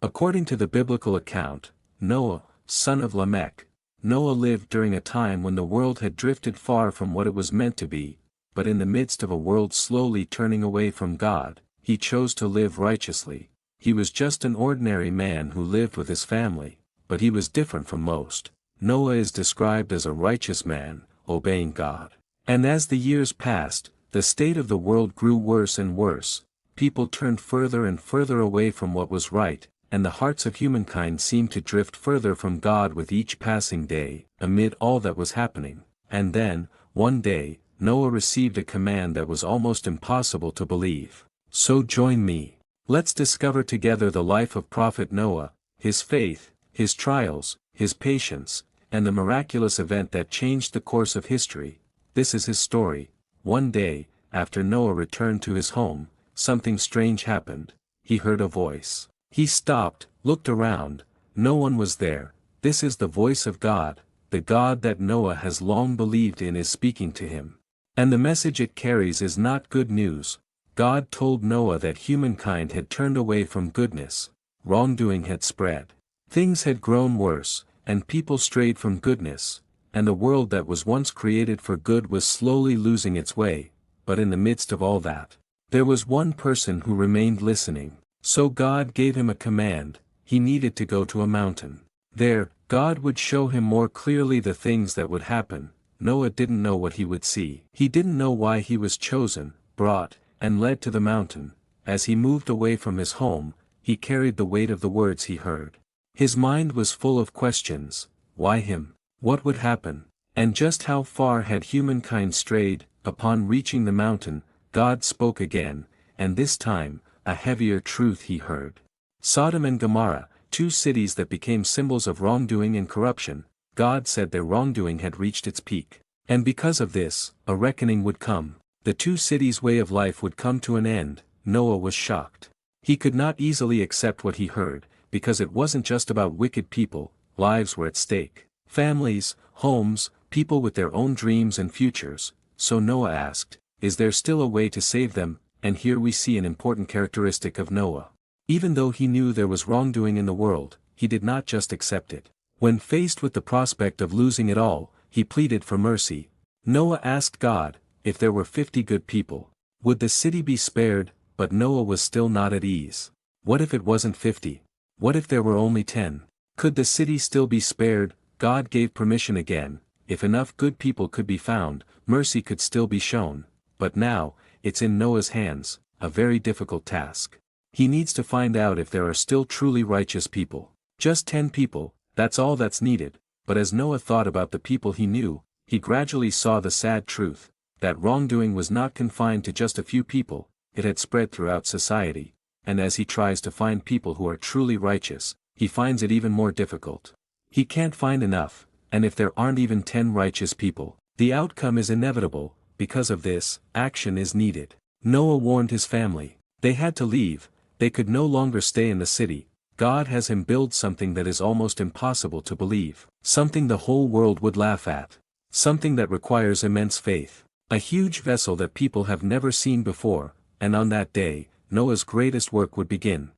According to the biblical account, Noah, son of Lamech, Noah lived during a time when the world had drifted far from what it was meant to be, but in the midst of a world slowly turning away from God, he chose to live righteously. He was just an ordinary man who lived with his family, but he was different from most. Noah is described as a righteous man, obeying God. And as the years passed, the state of the world grew worse and worse. People turned further and further away from what was right, and the hearts of humankind seemed to drift further from God with each passing day, amid all that was happening. And then, one day, Noah received a command that was almost impossible to believe. So join me. Let's discover together the life of Prophet Noah, his faith, his trials, his patience, and the miraculous event that changed the course of history. This is his story. One day, after Noah returned to his home, something strange happened. He heard a voice. He stopped, looked around. No one was there. This is the voice of God, the God that Noah has long believed in is speaking to him. And the message it carries is not good news. God told Noah that humankind had turned away from goodness. Wrongdoing had spread. Things had grown worse, and people strayed from goodness, and the world that was once created for good was slowly losing its way. But in the midst of all that, there was one person who remained listening. So God gave him a command. He needed to go to a mountain. There, God would show him more clearly the things that would happen. Noah didn't know what he would see. He didn't know why he was chosen, brought, and led to the mountain. As he moved away from his home, he carried the weight of the words he heard. His mind was full of questions. Why him? What would happen? And just how far had humankind strayed? Upon reaching the mountain, God spoke again, and this time, a heavier truth he heard. Sodom and Gomorrah, two cities that became symbols of wrongdoing and corruption, God said their wrongdoing had reached its peak. And because of this, a reckoning would come. The two cities' way of life would come to an end. Noah was shocked. He could not easily accept what he heard, because it wasn't just about wicked people. Lives were at stake. Families, homes, people with their own dreams and futures. So Noah asked, is there still a way to save them? And here we see an important characteristic of Noah. Even though he knew there was wrongdoing in the world, he did not just accept it. When faced with the prospect of losing it all, he pleaded for mercy. Noah asked God, if there were 50 good people, would the city be spared? But Noah was still not at ease. What if it wasn't 50? What if there were only 10? Could the city still be spared? God gave permission again. If enough good people could be found, mercy could still be shown. But now, it's in Noah's hands, a very difficult task. He needs to find out if there are still truly righteous people. Just 10 people, that's all that's needed. But as Noah thought about the people he knew, he gradually saw the sad truth, that wrongdoing was not confined to just a few people, it had spread throughout society. And as he tries to find people who are truly righteous, he finds it even more difficult. He can't find enough, and if there aren't even 10 righteous people, the outcome is inevitable. Because of this, action is needed. Noah warned his family. They had to leave. They could no longer stay in the city. God has him build something that is almost impossible to believe. Something the whole world would laugh at. Something that requires immense faith. A huge vessel that people have never seen before, and on that day, Noah's greatest work would begin.